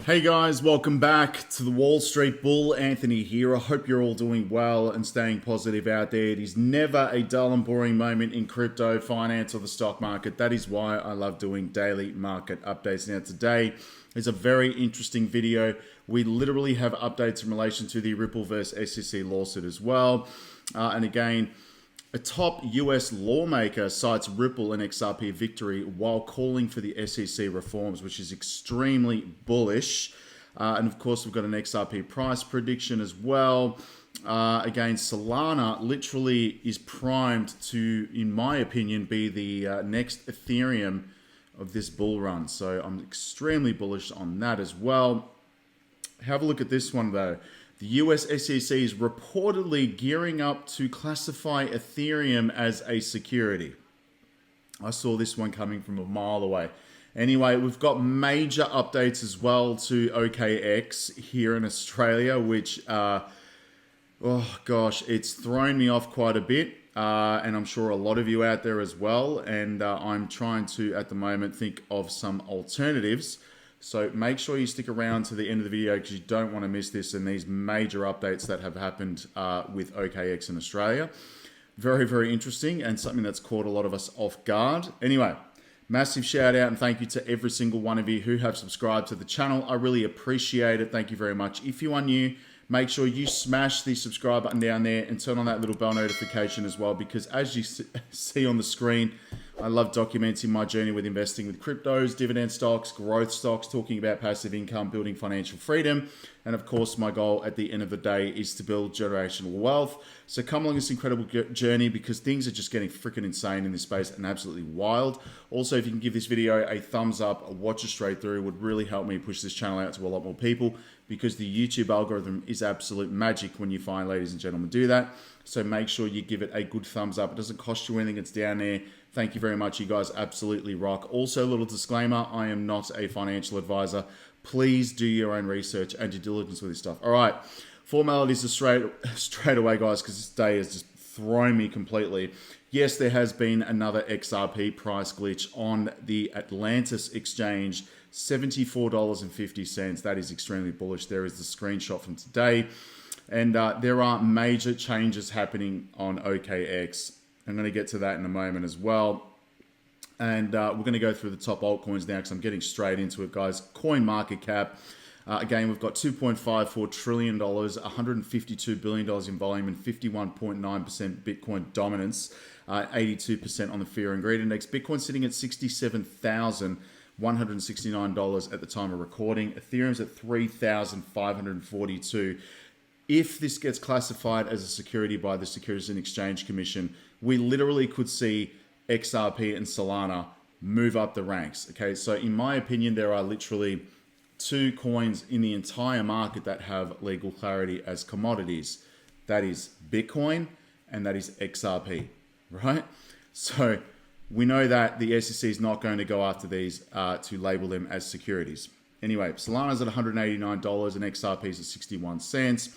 Hey guys, welcome back to the Wall Street Bull. Anthony here. I hope you're all doing well and staying positive out there. It is never a dull and boring moment in crypto, finance, or the stock market. That is why I love doing daily market updates. Now today is a very interesting video. We literally have updates in relation to the Ripple versus SEC lawsuit as well. And again, a top US lawmaker cites Ripple and XRP victory while calling for the SEC reforms, which is extremely bullish. And of course, we've got an XRP price prediction as well. Again, Solana literally is primed to, in my opinion, be the next Ethereum of this bull run. So I'm extremely bullish on that as well. Have a look at this one though. The US SEC is reportedly gearing up to classify Ethereum as a security. I saw this one coming from a mile away. Anyway, we've got major updates as well to OKX here in Australia, which, oh gosh, it's thrown me off quite a bit. And I'm sure a lot of you out there as well. And I'm trying to, at the moment, think of some alternatives. So make sure you stick around to the end of the video because you don't want to miss this and these major updates that have happened with OKX in Australia. Very, very interesting and something that's caught a lot of us off guard. Anyway, massive shout out and thank you to every single one of you who have subscribed to the channel. I really appreciate it. Thank you very much. If you are new, make sure you smash the subscribe button down there and turn on that little bell notification as well, because as you see on the screen, I love documenting my journey with investing with cryptos, dividend stocks, growth stocks, talking about passive income, building financial freedom. And of course, my goal at the end of the day is to build generational wealth. So come along this incredible journey because things are just getting freaking insane in this space and absolutely wild. Also, if you can give this video a thumbs up, watch it straight through, it would really help me push this channel out to a lot more people because the YouTube algorithm is absolute magic when you find ladies and gentlemen do that. So make sure you give it a good thumbs up. It doesn't cost you anything. It's down there. Thank you very much. You guys absolutely rock. Also, a little disclaimer, I am not a financial advisor. Please do your own research and due diligence with this stuff. All right, formalities are straight away, guys, because this day has just thrown me completely. Yes, there has been another XRP price glitch on the Atlantis exchange, $74.50. That is extremely bullish. There is the screenshot from today. And there are major changes happening on OKX. I'm going to get to that in a moment as well. And we're going to go through the top altcoins now because I'm getting straight into it, guys. Coin market cap. Again, we've got $2.54 trillion, $152 billion in volume, and 51.9% Bitcoin dominance, 82% on the Fear and Greed Index. Bitcoin sitting at $67,169 at the time of recording. Ethereum's at $3,542. If this gets classified as a security by the Securities and Exchange Commission, we literally could see XRP and Solana move up the ranks. Okay, so in my opinion, there are literally two coins in the entire market that have legal clarity as commodities. That is Bitcoin and that is XRP, right? So we know that the SEC is not going to go after these to label them as securities. Anyway, Solana's at $189 and XRP's at 61 cents.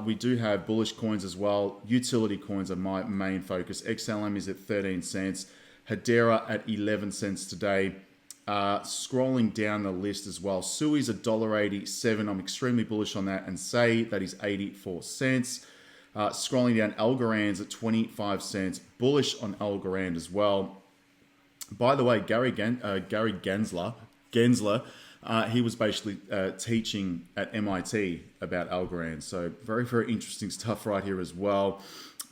We do have bullish coins as well. Utility coins are my main focus. XLM is at 13 cents. Hedera at 11 cents today. Scrolling down the list as well. Sui's $1.87. I'm extremely bullish on that. And Say, that is 84 cents. Scrolling down, Algorand's at 25 cents. Bullish on Algorand as well. By the way, Gary Gensler, he was basically teaching at MIT about Algorand. So very, very interesting stuff right here as well.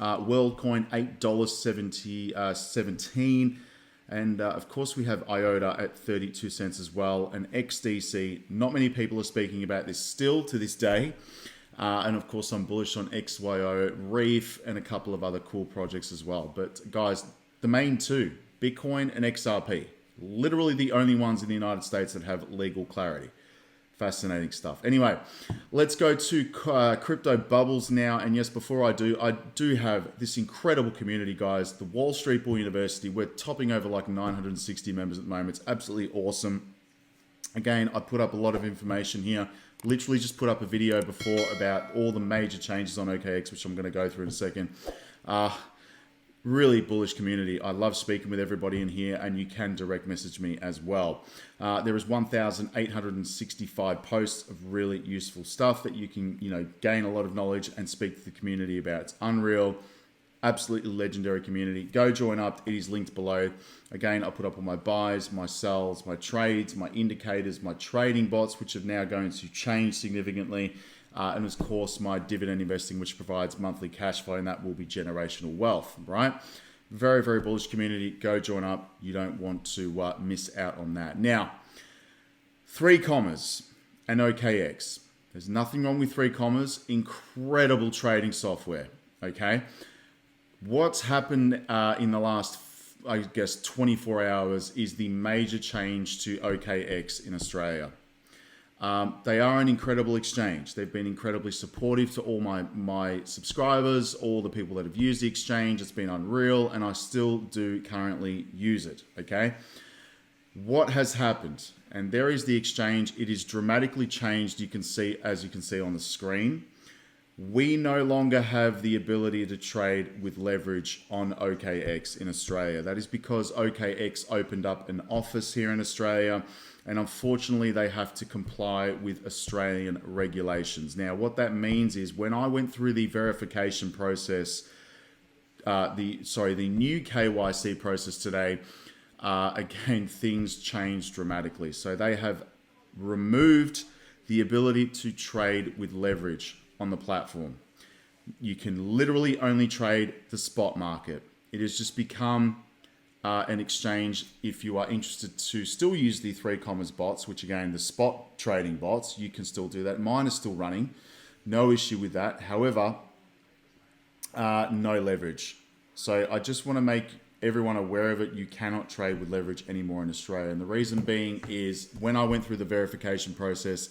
WorldCoin, $8.17. And of course, we have IOTA at 32 cents as well. And XDC, not many people are speaking about this still to this day. And of course, I'm bullish on XYO, Reef, and a couple of other cool projects as well. But guys, the main two, Bitcoin and XRP, literally the only ones in the United States that have legal clarity. Fascinating stuff. Anyway, let's go to crypto bubbles now. And yes, before I do have this incredible community, guys. The Wall Street Bull University. We're topping over like 960 members at the moment. It's absolutely awesome. Again, I put up a lot of information here. Literally just put up a video before about all the major changes on OKX, which I'm going to go through in a second. really bullish community. I love speaking with everybody in here, and you can direct message me as well. There is 1,865 posts of really useful stuff that you can, gain a lot of knowledge and speak to the community about. It's unreal. Absolutely legendary community. Go join up. It is linked below. Again, I put up all my buys, my sells, my trades, my indicators, my trading bots, which are now going to change significantly. And of course, my dividend investing, which provides monthly cash flow, and that will be generational wealth, right? Very, very bullish community. Go join up. You don't want to miss out on that. Now, 3 commas and OKX. There's nothing wrong with 3 commas. Incredible trading software, okay? What's happened in the last, 24 hours is the major change to OKX in Australia. They are an incredible exchange. They've been incredibly supportive to all my subscribers, all the people that have used the exchange. It's been unreal, and I still do currently use it, okay? What has happened? And there is the exchange. It is dramatically changed, as you can see on the screen. We no longer have the ability to trade with leverage on OKX in Australia. That is because OKX opened up an office here in Australia, and unfortunately they have to comply with Australian regulations. Now, what that means is when I went through the verification process, the new KYC process today, again, things changed dramatically. So they have removed the ability to trade with leverage on the platform. You can literally only trade the spot market. It has just become an exchange. If you are interested to still use the 3 commas bots, which again, the spot trading bots, you can still do that. Mine is still running. No issue with that. However, no leverage. So I just want to make everyone aware of it. You cannot trade with leverage anymore in Australia. And the reason being is when I went through the verification process,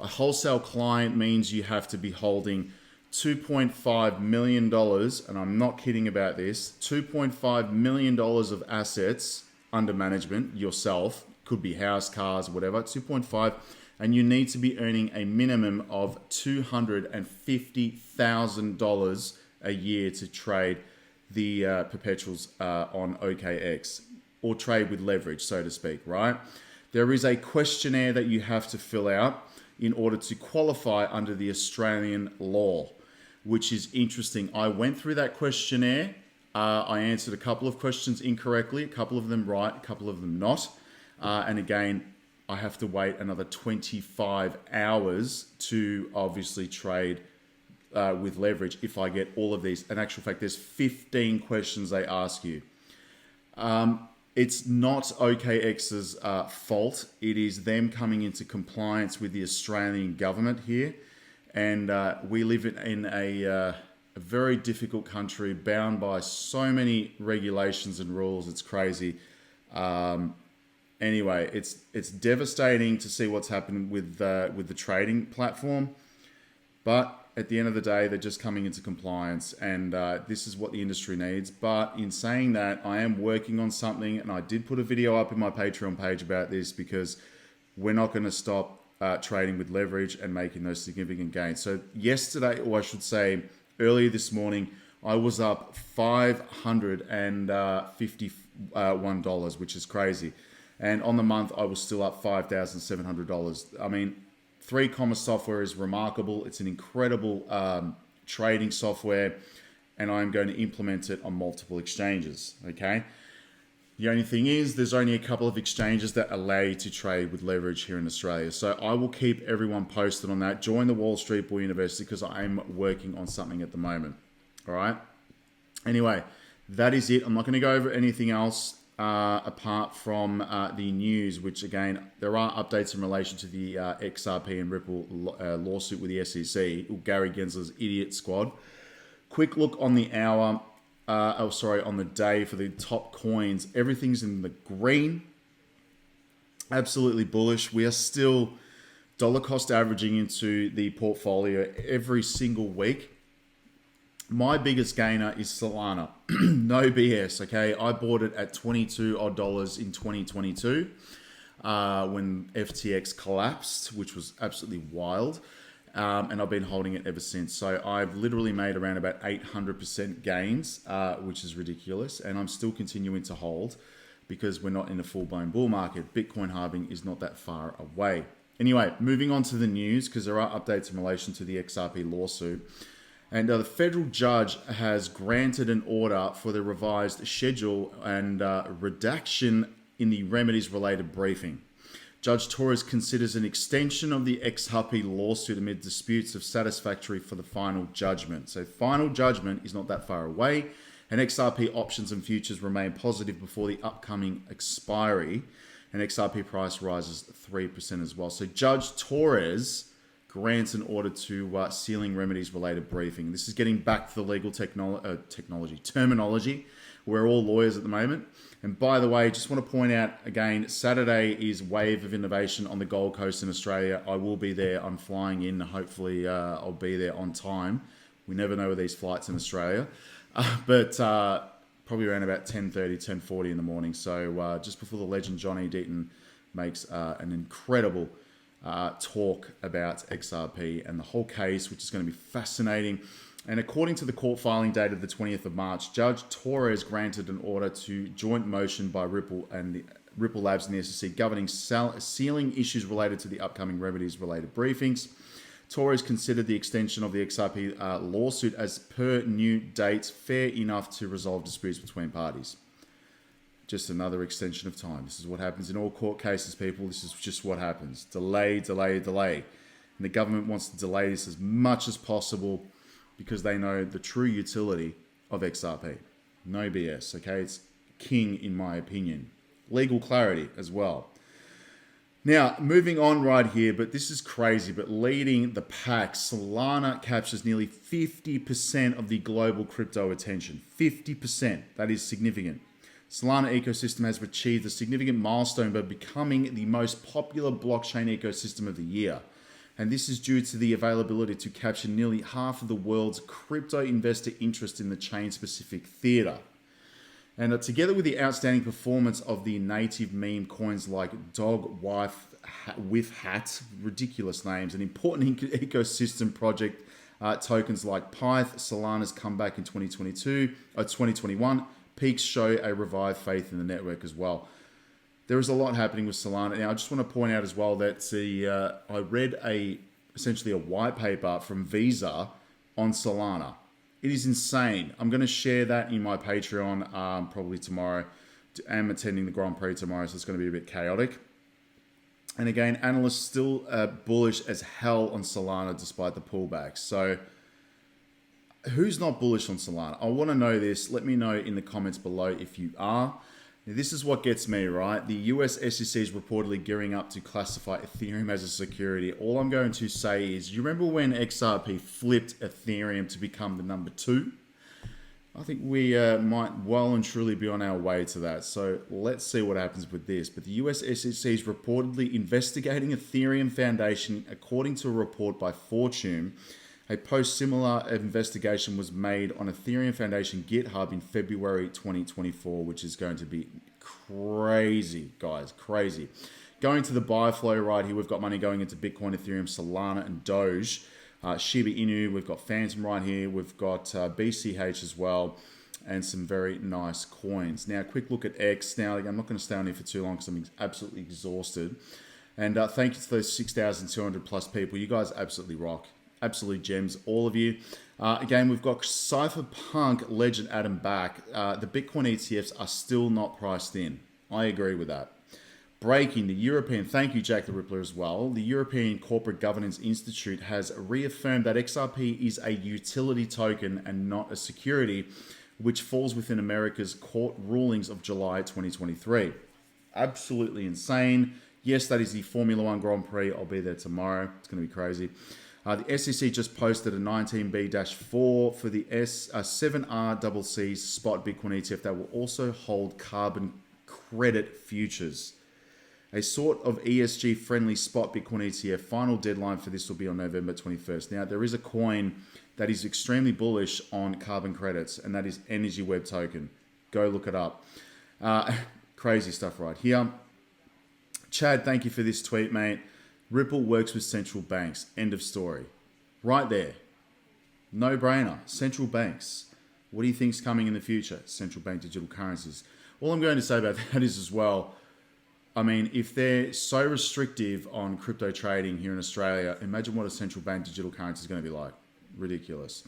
a wholesale client means you have to be holding $2.5 million, and I'm not kidding about this, $2.5 million of assets under management yourself, could be house, cars, whatever, 2.5, and you need to be earning a minimum of $250,000 a year to trade the perpetuals on OKX, or trade with leverage, so to speak, right? There is a questionnaire that you have to fill out in order to qualify under the Australian law, which is interesting. I went through that questionnaire. I answered a couple of questions incorrectly, a couple of them right, a couple of them not. And again, I have to wait another 25 hours to obviously trade with leverage if I get all of these. In actual fact, there's 15 questions they ask you. It's not OKX's fault. It is them coming into compliance with the Australian government here. And we live in a very difficult country, bound by so many regulations and rules. It's crazy. Anyway, it's devastating to see what's happened with the trading platform. But at the end of the day, they're just coming into compliance, and this is what the industry needs. But in saying that, I am working on something, and I did put a video up in my Patreon page about this, because we're not going to stop trading with leverage and making those significant gains. So yesterday, or I should say earlier this morning, I was up $551, which is crazy. And on the month, I was still up $5,700. I mean, 3 comma software is remarkable. It's an incredible trading software, and I'm going to implement it on multiple exchanges, okay? The only thing is, there's only a couple of exchanges that allow you to trade with leverage here in Australia. So I will keep everyone posted on that. Join the Wall Street Bull University, because I'm working on something at the moment, all right? Anyway, that is it. I'm not going to go over anything else apart from the news, which again, there are updates in relation to the XRP and Ripple lawsuit with the SEC, Gary Gensler's idiot squad. Quick look on the hour, on the day for the top coins. Everything's in the green. Absolutely bullish. We are still dollar cost averaging into the portfolio every single week. My biggest gainer is Solana. No BS, okay? I bought it at $22 odd in 2022 when FTX collapsed, which was absolutely wild. and I've been holding it ever since. So I've literally made around about 800% gains, which is ridiculous. And I'm still continuing to hold because we're not in a full-blown bull market. Bitcoin halving is not that far away. Anyway, moving on to the news, because there are updates in relation to the XRP lawsuit. And the federal judge has granted an order for the revised schedule and redaction in the remedies-related briefing. Judge Torres considers an extension of the XRP lawsuit amid disputes of satisfactory for the final judgment. So final judgment is not that far away, and XRP options and futures remain positive before the upcoming expiry, and XRP price rises 3% as well. So Judge Torres grants an order to sealing remedies related briefing. This is getting back to the legal terminology. We're all lawyers at the moment. And by the way, just want to point out again, Saturday is Wave of Innovation on the Gold Coast in Australia. I will be there. I'm flying in. Hopefully I'll be there on time. We never know with these flights in Australia. But probably around about 10:30, 10:40 in the morning. So just before the legend Johnny Deaton makes an incredible talk about XRP and the whole case, which is going to be fascinating. And according to the court filing date of the 20th of March, Judge Torres granted an order to joint motion by Ripple and the Ripple Labs and the SEC governing sealing issues related to the upcoming remedies related briefings. Torres considered the extension of the XRP lawsuit as per new dates fair enough to resolve disputes between parties. Just another extension of time. This is what happens in all court cases, people. This is just what happens. Delay, delay, delay. And the government wants to delay this as much as possible because they know the true utility of XRP. No BS, okay? It's king in my opinion. Legal clarity as well. Now, moving on right here, but this is crazy, but leading the pack, Solana captures nearly 50% of the global crypto attention. 50%. That is significant. Solana ecosystem has achieved a significant milestone by becoming the most popular blockchain ecosystem of the year. And this is due to the availability to capture nearly half of the world's crypto investor interest in the chain-specific theater. And together with the outstanding performance of the native meme coins like Dog Wife with Hat, ridiculous names, and important ecosystem project tokens like Pyth, Solana's comeback in 2021, peaks show a revived faith in the network as well. There is a lot happening with Solana. Now, I just want to point out as well that I read essentially a white paper from Visa on Solana. It is insane. I'm going to share that in my Patreon probably tomorrow. I'm attending the Grand Prix tomorrow, so it's going to be a bit chaotic. And again, analysts still bullish as hell on Solana despite the pullbacks. So who's not bullish on Solana? I want to know this. Let me know in the comments below if you are. Now, this is what gets me, right? The US SEC is reportedly gearing up to classify Ethereum as a security. All I'm going to say is, you remember when XRP flipped Ethereum to become the number 2? I think we might well and truly be on our way to that. So let's see what happens with this. But the US SEC is reportedly investigating Ethereum Foundation, according to a report by Fortune. A post-similar investigation was made on Ethereum Foundation GitHub in February 2024, which is going to be crazy, guys, crazy. Going to the buy flow right here, we've got money going into Bitcoin, Ethereum, Solana, and Doge. Shiba Inu, we've got Phantom right here. We've got BCH as well, and some very nice coins. Now, quick look at X. Now, I'm not going to stay on here for too long because I'm absolutely exhausted. And thank you to those 6,200 plus people. You guys absolutely rock. Absolutely gems, all of you. Again, we've got Cypherpunk Legend Adam back. The Bitcoin ETFs are still not priced in. I agree with that. Breaking, the European, thank you Jack the Rippler as well. The European Corporate Governance Institute has reaffirmed that XRP is a utility token and not a security, which falls within America's court rulings of July 2023. Absolutely insane. Yes, that is the Formula One Grand Prix. I'll be there tomorrow. It's going to be crazy. The SEC just posted a 19B-4 for the 7RCC spot Bitcoin ETF that will also hold carbon credit futures. A sort of ESG-friendly spot Bitcoin ETF. Final deadline for this will be on November 21st. Now, there is a coin that is extremely bullish on carbon credits, and that is Energy Web Token. Go look it up. Crazy stuff right here. Chad, thank you for this tweet, mate. Ripple works with central banks. End of story. Right there. No brainer. Central banks. What do you think's coming in the future? Central bank digital currencies. All I'm going to say about that is as well, I mean, if they're so restrictive on crypto trading here in Australia, imagine what a central bank digital currency is going to be like. Ridiculous.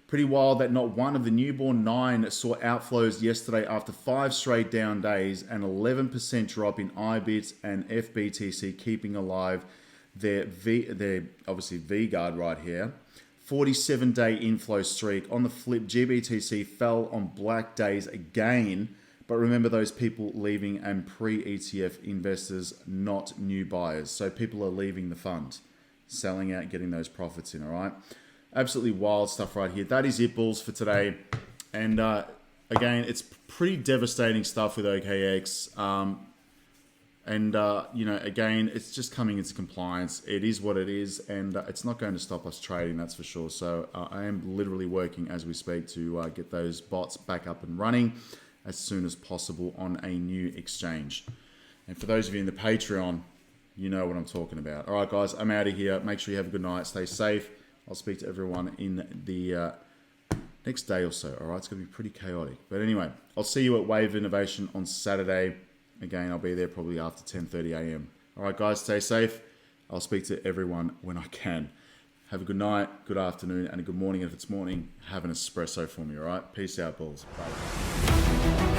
Pretty wild that not one of the newborn 9 saw outflows yesterday after 5 straight down days, and 11% drop in IBITS and FBTC, keeping alive their obviously V-Guard right here. 47-day inflow streak. On the flip, GBTC fell on black days again, but remember those people leaving and pre-ETF investors, not new buyers. So people are leaving the fund, selling out, getting those profits in, all right? Absolutely wild stuff right here. That is it, Bulls, for today. And again, it's pretty devastating stuff with OKX. You know, again, it's just coming into compliance. It is what it is, and it's not going to stop us trading, that's for sure. So I am literally working as we speak to get those bots back up and running as soon as possible on a new exchange. And for those of you in the Patreon, you know what I'm talking about. All right, guys, I'm out of here. Make sure you have a good night. Stay safe. I'll speak to everyone in the next day or so. All right, it's going to be pretty chaotic. But anyway, I'll see you at Wave Innovation on Saturday. Again, I'll be there probably after 10:30 a.m. All right, guys, stay safe. I'll speak to everyone when I can. Have a good night, good afternoon, and a good morning. If it's morning, have an espresso for me, all right? Peace out, Bulls. Bye.